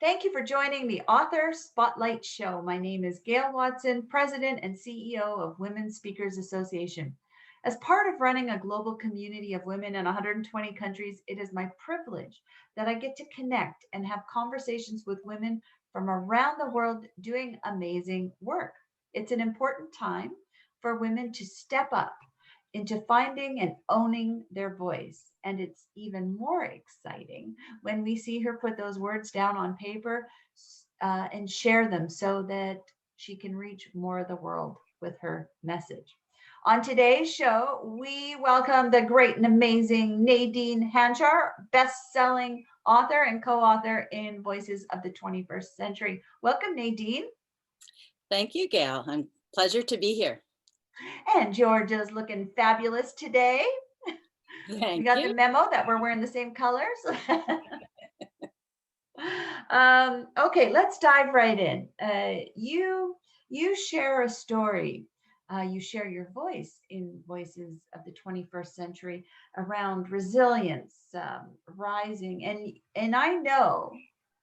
Thank you for joining the Author Spotlight Show. My name is Gail Watson, President and CEO of Women Speakers Association. As part of running a global community of women in 120 countries, it is my privilege that I get to connect and have conversations with women from around the world doing amazing work. It's an important time for women to step up into finding and owning their voice. And it's even more exciting when we see her put those words down on paper and share them so that she can reach more of the world with her message. On today's show, we welcome the great and amazing Nadine Hanchar, best-selling author and co-author in Voices of the 21st Century. Welcome, Nadine. Thank you, Gail. Pleasure to be here. And Georgia's looking fabulous today. Thank We got you. the memo that we're wearing the same colors. Okay, let's dive right in. You share a story. You share your voice in Voices of the 21st Century around resilience, rising, and I know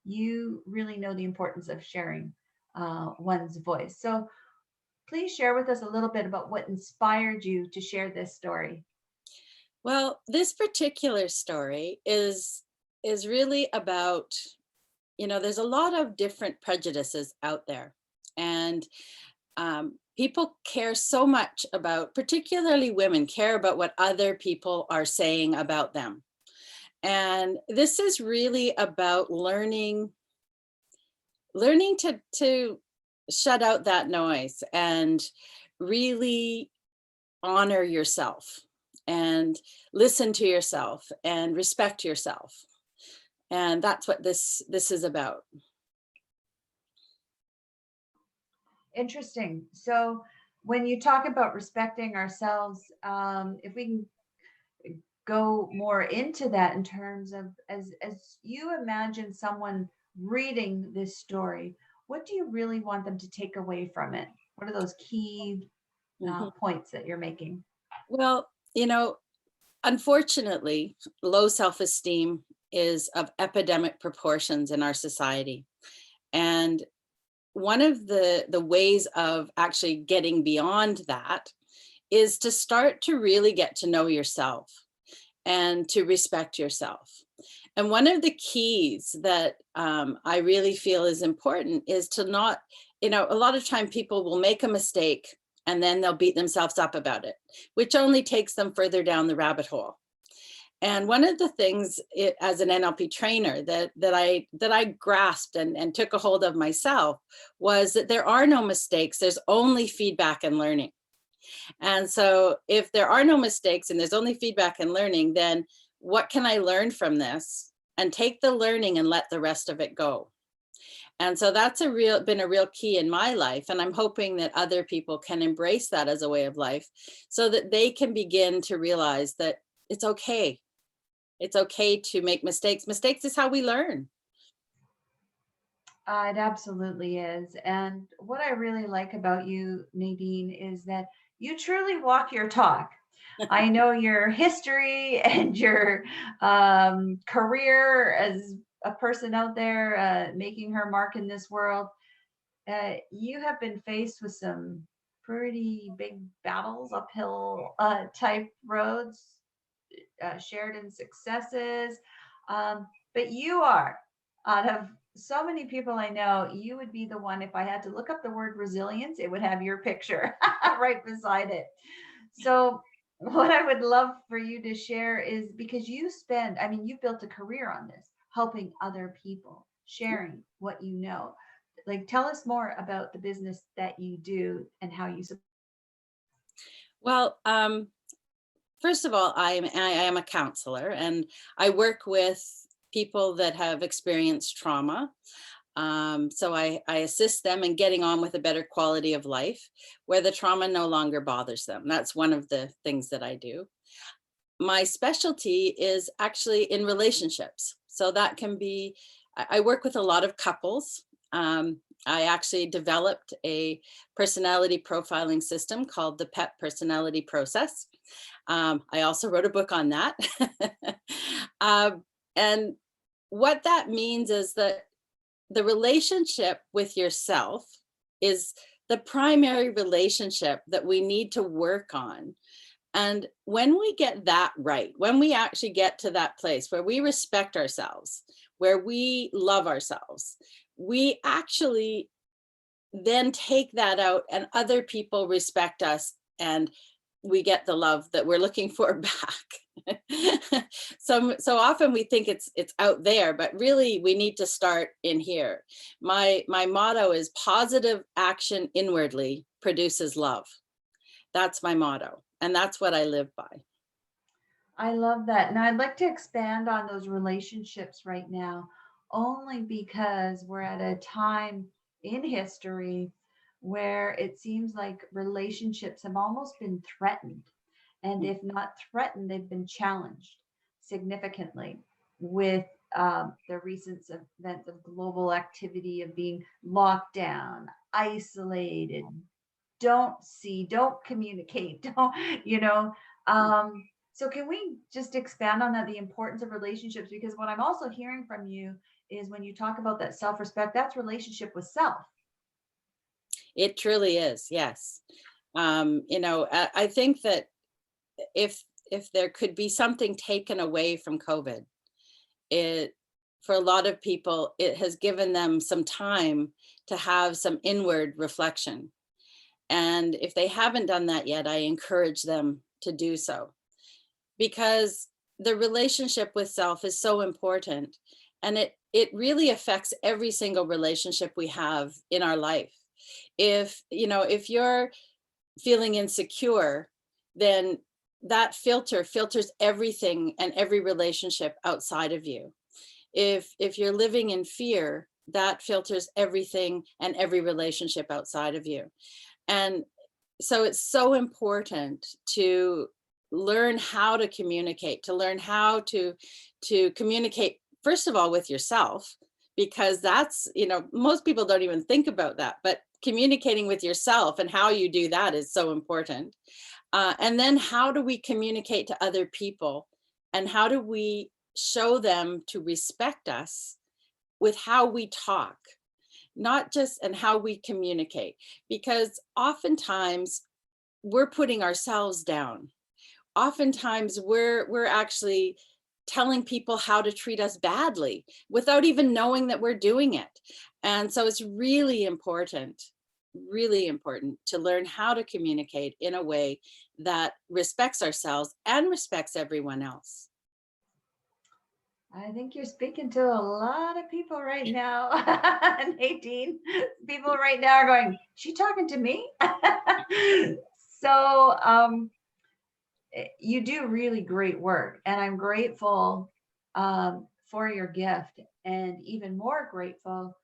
you really know the importance of sharing one's voice. So please share with us a little bit about what inspired you to share this story. Well, this particular story is really about, there's a lot of different prejudices out there, and people care so much about, particularly women, care about what other people are saying about them. And this is really about learning to shut out that noise and really honor yourself and listen to yourself and respect yourself. And that's what this is about. Interesting. So when you talk about respecting ourselves, if we can go more into that in terms of as you imagine someone reading this story, what do you really want them to take away from it? What are those key points that you're making? Well, unfortunately, low self-esteem is of epidemic proportions in our society. And one of the ways of actually getting beyond that is to start to really get to know yourself and to respect yourself. And one of the keys that I really feel is important is to not, a lot of time people will make a mistake and then they'll beat themselves up about it, which only takes them further down the rabbit hole. And one of the things as an NLP trainer that I grasped and took a hold of myself was that there are no mistakes. There's only feedback and learning. And so if there are no mistakes and there's only feedback and learning, then what can I learn from this? And take the learning and let the rest of it go. And so that's been a real key in my life. And I'm hoping that other people can embrace that as a way of life so that they can begin to realize that it's okay. It's okay to make mistakes. Mistakes is how we learn. It absolutely is. And what I really like about you, Nadine, is that you truly walk your talk. I know your history and your career as a person out there making her mark in this world. You have been faced with some pretty big battles, uphill type roads, shared in successes. But you are, out of so many people I know, you would be the one, if I had to look up the word resilience, it would have your picture right beside it. So, what I would love for you to share is because you've built a career on this, helping other people, sharing what you know. Like, tell us more about the business that you do and how you support. Well, first of all, I am a counselor and I work with people that have experienced trauma. So I assist them in getting on with a better quality of life where the trauma no longer bothers them. That's one of the things that I do. My specialty is actually in relationships. So that can be, I work with a lot of couples. I actually developed a personality profiling system called the PEP personality process. I also wrote a book on that. And what that means is that the relationship with yourself is the primary relationship that we need to work on. And when we get that right, when we actually get to that place where we respect ourselves, where we love ourselves, we actually then take that out and other people respect us, and we get the love that we're looking for back. So often we think it's out there, but really we need to start in here. My motto is positive action inwardly produces love. That's my motto, and that's what I live by. I love that. Now, I'd like to expand on those relationships right now, only because we're at a time in history where it seems like relationships have almost been threatened. And if not threatened, they've been challenged significantly with the recent events of global activity, of being locked down, isolated, don't see, don't communicate, don't, you know. Um, so can we just expand on that, the importance of relationships? Because what I'm also hearing from you is when you talk about that self-respect, that's relationship with self. It truly is, yes. I think that if there could be something taken away from COVID, it for a lot of people, it has given them some time to have some inward reflection. And if they haven't done that yet, I encourage them to do so, because the relationship with self is so important, and it really affects every single relationship we have in our life. If you're feeling insecure, then that filters everything and every relationship outside of you. If you're living in fear, that filters everything and every relationship outside of you. And so it's so important to learn how to communicate, to learn how to communicate, first of all, with yourself, because that's, most people don't even think about that, but communicating with yourself and how you do that is so important. And then how do we communicate to other people, and how do we show them to respect us with how we talk, not just and how we communicate, because oftentimes we're putting ourselves down. Oftentimes we're actually telling people how to treat us badly without even knowing that we're doing it. And so it's really important to learn how to communicate in a way that respects ourselves and respects everyone else. I think you're speaking to a lot of people right now, Nadine. People right now are going, she talking to me? So you do really great work, and I'm grateful for your gift, and even more grateful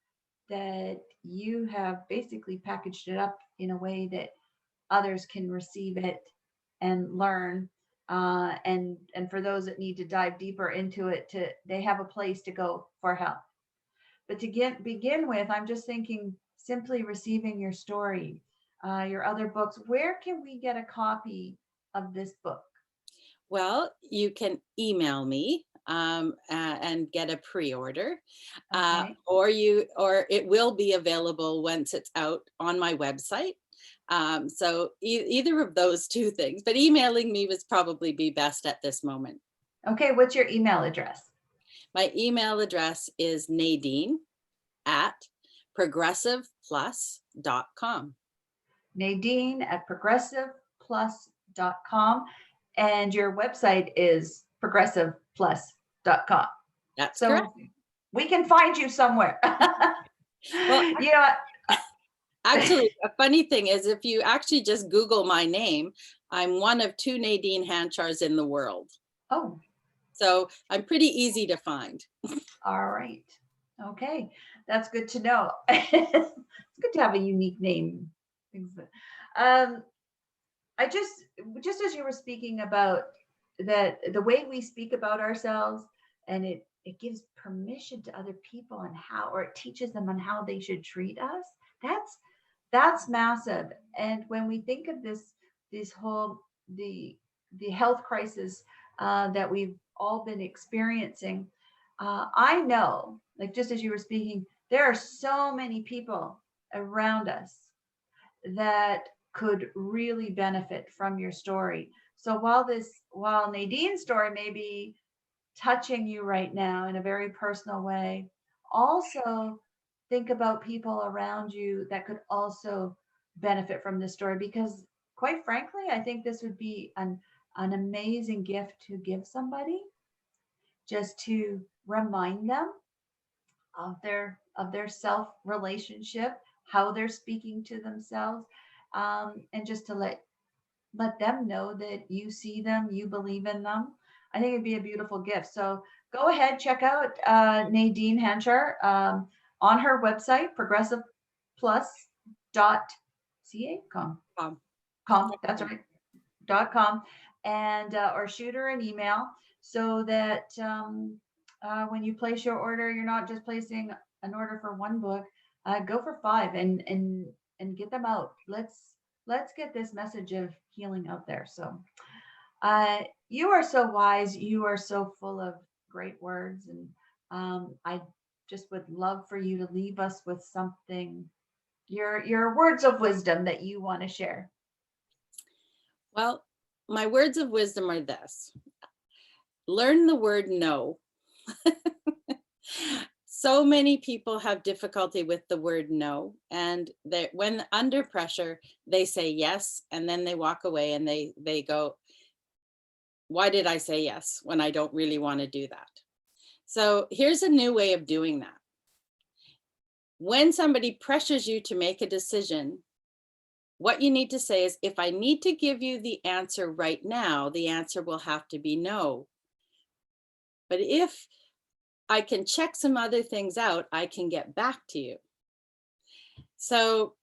that you have basically packaged it up in a way that others can receive it and learn. And for those that need to dive deeper into it, they have a place to go for help. But to begin with, I'm just thinking simply receiving your story, your other books. Where can we get a copy of this book? Well, you can email me and get a pre-order, Okay. or it will be available once it's out on my website. So either of those two things, but emailing me would probably be best at this moment. Okay. What's your email address? My email address is Nadine at progressiveplus.com. Nadine at progressiveplus.com. And your website is progressiveplus.com. That's correct. So we can find you somewhere. Well, You know what? actually, a funny thing is, if you actually just Google my name, I'm one of 2 Nadine Hanchars in the world. Oh, So I'm pretty easy to find. all right. Okay. That's good to know. It's good to have a unique name. Um, I just as you were speaking about that, the way we speak about ourselves, and it gives permission to other people on how, or it teaches them on how they should treat us. That's that's massive. And when we think of this whole the health crisis that we've all been experiencing, I know, like just as you were speaking, There are so many people around us that could really benefit from your story. So while Nadine's story may be touching you right now in a very personal way, also think about people around you that could also benefit from this story, because quite frankly, I think this would be an amazing gift to give somebody, just to remind them of their self relationship, how they're speaking to themselves, and just to let them know that you see them, you believe in them. I think it'd be a beautiful gift. So go ahead, check out Nadine Hanchar on her website, progressiveplus.ca.com. Um, That's right, .com, and or shoot her an email, so that when you place your order, you're not just placing an order for one book. Go for five, and get them out. Let's get this message of healing out there. So you are so wise. You are so full of great words, and I just would love for you to leave us with something, your words of wisdom that you want to share. Well, my words of wisdom are this: learn the word no. So many people have difficulty with the word no, and when under pressure, they say yes, and then they walk away and they go, why did I say yes when I don't really want to do that? So here's a new way of doing that. When somebody pressures you to make a decision, what you need to say is, if I need to give you the answer right now, the answer will have to be no. But if I can check some other things out, I can get back to you. So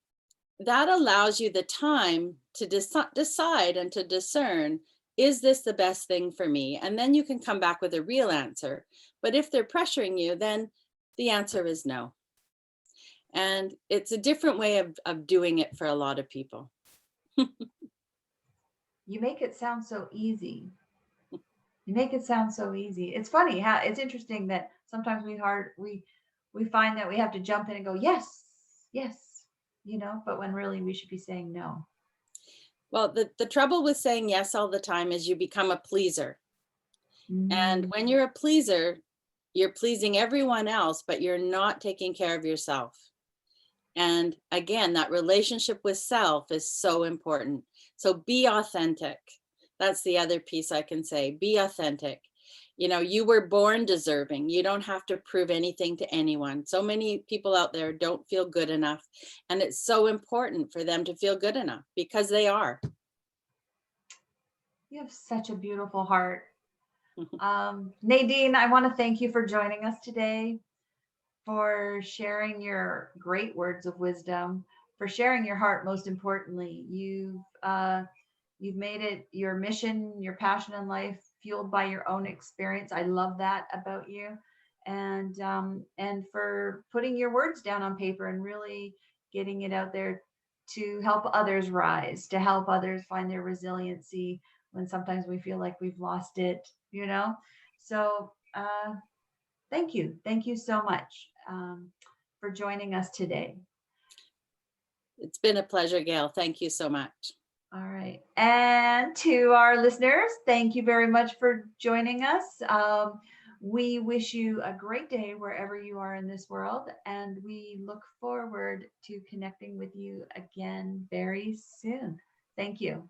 that allows you the time to decide and to discern, is this the best thing for me? And then you can come back with a real answer. But if they're pressuring you, then the answer is no. And it's a different way of doing it for a lot of people. You make it sound so easy. You make it sound so easy. It's funny how it's interesting that sometimes we find that we have to jump in and go, yes, yes, but when really we should be saying no. Well, the trouble with saying yes all the time is you become a pleaser. And Mm, when you're a pleaser, you're pleasing everyone else, but you're not taking care of yourself. And again, that relationship with self is so important. So be authentic. That's the other piece I can say. Be authentic. You were born deserving. You don't have to prove anything to anyone. So many people out there don't feel good enough. And it's so important for them to feel good enough, because they are. you have such a beautiful heart. Nadine, I want to thank you for joining us today, for sharing your great words of wisdom, for sharing your heart. Most importantly, you've made it your mission, your passion in life, fueled by your own experience. I love that about you, and for putting your words down on paper and really getting it out there to help others rise, to help others find their resiliency when sometimes we feel like we've lost it. So thank you so much for joining us today. It's been a pleasure, Gail. Thank you so much. All right. And to our listeners, thank you very much for joining us. We wish you a great day wherever you are in this world, and we look forward to connecting with you again very soon. Thank you.